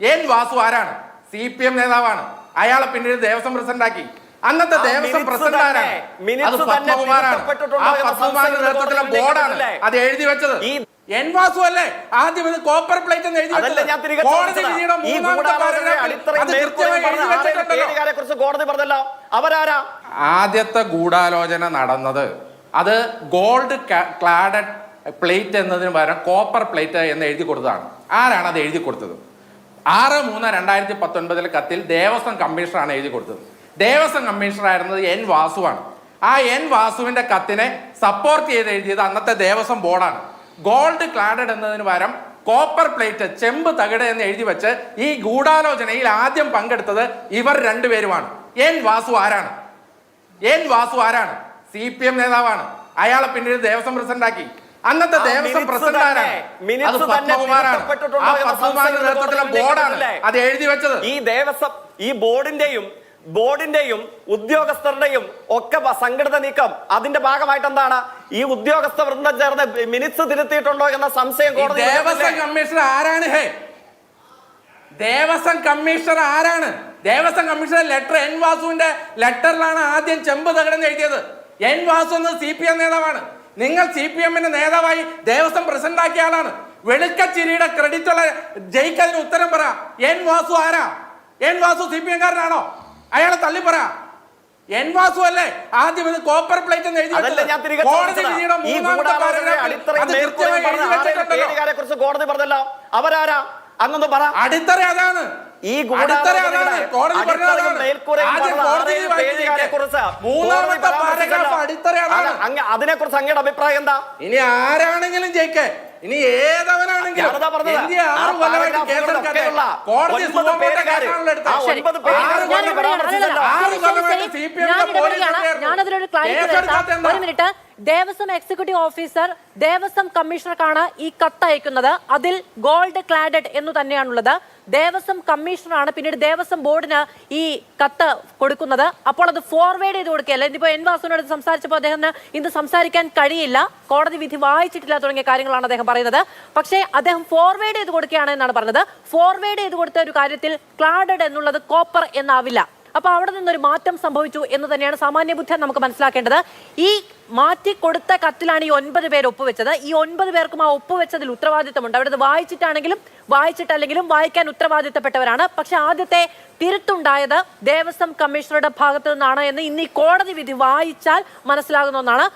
N Vasu ആരാണ്? CPM നേതാവാണ്. അയാളെ പിന്നീട് ദേവസ്വം പ്രസിഡന്റാക്കി. അന്നത്തെ ദേവസ്വം പ്രസിഡന്റ് ആരാണ്? അത് പത്മകുമാറാണ്. ആ പത്മകുമാറിന്റെ നേതൃത്വത്തിലെ ബോർഡാണ് അത് എഴുതി വെച്ചത്. എൻ വാസു അല്ലേ ആദ്യം ഇത് കോപ്പർ പ്ലേറ്റ് എന്ന് എഴുതി വെച്ചത്? കോടതി വിധിയുടെ മൂന്നാമത്തെ പാരഗ്രാഫിൽ അത് കൃത്യമായി എഴുതി വെച്ചിട്ടുണ്ടല്ലോ. അവരാരാ? ആദ്യത്തെ ഗൂഢാലോചന നടന്നത് അത് ഗോൾഡ് ക്ലാഡഡ് പ്ലേറ്റ് എന്നതിന് പകരം കോപ്പർ പ്ലേറ്റ് എന്ന് എഴുതി കൊടുത്തതാണ്. ആരാണ് അത് എഴുതി കൊടുത്തത്? 6/3/2019 കത്തിൽ ദേവസ്വം കമ്മീഷണറാണ് എഴുതി കൊടുത്തത്. ദേവസ്വം കമ്മീഷണർ ആയിരുന്നത് എൻ വാസുവാണ്. ആ എൻ വാസുവിന്റെ കത്തിനെ സപ്പോർട്ട് ചെയ്ത് എഴുതിയത് അന്നത്തെ ദേവസ്വം ബോർഡാണ്. ഗോൾഡ് ക്ലാഡഡ് എന്നതിന് പകരം കോപ്പർ പ്ലേറ്റ് ചെമ്പ് തകിട് എന്ന് എഴുതി വെച്ച് ഈ ഗൂഢാലോചനയിൽ ആദ്യം പങ്കെടുത്തത് ഇവർ രണ്ടുപേരുമാണ്. എൻ വാസു ആരാണ്? എൻ വാസു ആരാണ്? CPM നേതാവാണ്. അയാളെ പിന്നീട് ദേവസ്വം പ്രസിഡന്റാക്കി. അന്നത്തെ ദേവസ്വം പ്രസിഡന്റ് ആരാണ്? അത് പത്മകുമാറാണ്. ആ പത്മകുമാറിന്റെ നേതൃത്വത്തിലെ ബോർഡാണ് അത് എഴുതി വെച്ചത്. ഈ ദേവസ്വം ഈ ബോർഡിന്റെയും ഉദ്യോഗസ്ഥരുടെയും ഒക്കെ സംഘടിത നീക്കം അതിന്റെ ഭാഗമായിട്ട് എന്താണ് ഈ ഉദ്യോഗസ്ഥ വൃന്ദം ചേർന്ന് മിനിറ്റ്സ് തിരുത്തിയിട്ടുണ്ടോ എന്ന സംശയം കോടതി. ദേവസ്വം കമ്മീഷണർ ആരാണ്? ദേവസ്വം കമ്മീഷണർ ആരാണ്? ദേവസ്വം കമ്മീഷണർ ലെറ്റർ എൻ വാസുവിന്റെ ലെറ്ററിലാണ് ആദ്യം ചെമ്പ് തകിടെന്ന് എഴുതിയത്. എൻ വാസു എന്നത് CPM നേതാവാണ്. നിങ്ങൾ CPM-ന്റെ നേതാവായി ദേവസ്വം പ്രസിഡന്റ് ആക്കിയ ആളാണ്. വെളുക്കച്ചിരിയുടെ ക്രെഡിറ്റ് ഉള്ള ജയിക്ക് അതിന് ഉത്തരം പറ. എൻ വാസു ആരാ? എൻ വാസു CPM-കാരനാണോ? അയാളെ തള്ളിപ്പറ. എൻ വാസു അല്ലേ ആദ്യം ഇത് കോപ്പർ പ്ലേറ്റ് എന്ന് എഴുതി കോടതി വിധിയുടെ മൂന്നാമത്തെ പാരഗ്രാഫിൽ അത് കൃത്യമായി എഴുതി വെച്ചിട്ടുണ്ടല്ലോ. കോടതി പറഞ്ഞല്ലോ. അവരാരാ? അന്നൊന്ന് പറ. അടിത്തറ അതാണ്. ഈ അതിനെ കുറിച്ച് അങ്ങയുടെ അഭിപ്രായം എന്താ? ഇനി ആരാണെങ്കിലും ജയിക്കേ, ഇനി ഏതവനാണെങ്കിലും ദേവസ്വം എക്സിക്യൂട്ടീവ് ഓഫീസർ ദേവസ്വം കമ്മീഷണർക്കാണ് ഈ കത്ത് അയക്കുന്നത്. അതിൽ ഗോൾഡ് ക്ലാഡഡ് എന്ന് തന്നെയാണുള്ളത്. ദേവസ്വം കമ്മീഷണറാണ് പിന്നീട് ദേവസ്വം ബോർഡിന് ഈ കത്ത് കൊടുക്കുന്നത്. അപ്പോൾ അത് ഫോർവേഡ് ചെയ്ത് കൊടുക്കുകയല്ല. ഇന്നിപ്പോ എൻ വാസുവിനോട് സംസാരിച്ചപ്പോൾ അദ്ദേഹത്തിന് ഇന്ന് സംസാരിക്കാൻ കഴിയില്ല, കോടതി വിധി വായിച്ചിട്ടില്ല തുടങ്ങിയ കാര്യങ്ങളാണ് അദ്ദേഹം പറയുന്നത്. പക്ഷേ അദ്ദേഹം ഫോർവേഡ് ചെയ്ത് കൊടുക്കുകയാണ് എന്നാണ് പറഞ്ഞത്. ഫോർവേഡ് ചെയ്ത് കൊടുത്ത ഒരു കാര്യത്തിൽ ക്ലാഡഡ് എന്നുള്ളത് കോപ്പർ എന്നാവില്ല. അപ്പൊ അവിടെ നിന്നൊരു മാറ്റം സംഭവിച്ചു എന്ന് തന്നെയാണ് സാമാന്യ ബുദ്ധി നമുക്ക് മനസ്സിലാക്കേണ്ടത്. ഈ മാറ്റിക്കൊടുത്ത കത്തിലാണ് ഈ 9 പേർ ഒപ്പുവെച്ചത്. ഈ 9 പേർക്കും ആ ഒപ്പുവെച്ചതിൽ ഉത്തരവാദിത്തമുണ്ട്. അവിടെ വായിച്ചിട്ടാണെങ്കിലും വായിച്ചിട്ടല്ലെങ്കിലും വായിക്കാൻ ഉത്തരവാദിത്തപ്പെട്ടവരാണ്. പക്ഷെ ആദ്യത്തെ തിരുത്തുണ്ടായത് ദേവസ്വം കമ്മീഷണറുടെ ഭാഗത്തു നിന്നാണ് എന്ന് ഇന്ന് ഈ കോടതി വിധി വായിച്ചാൽ മനസ്സിലാകുന്ന ഒന്നാണ്.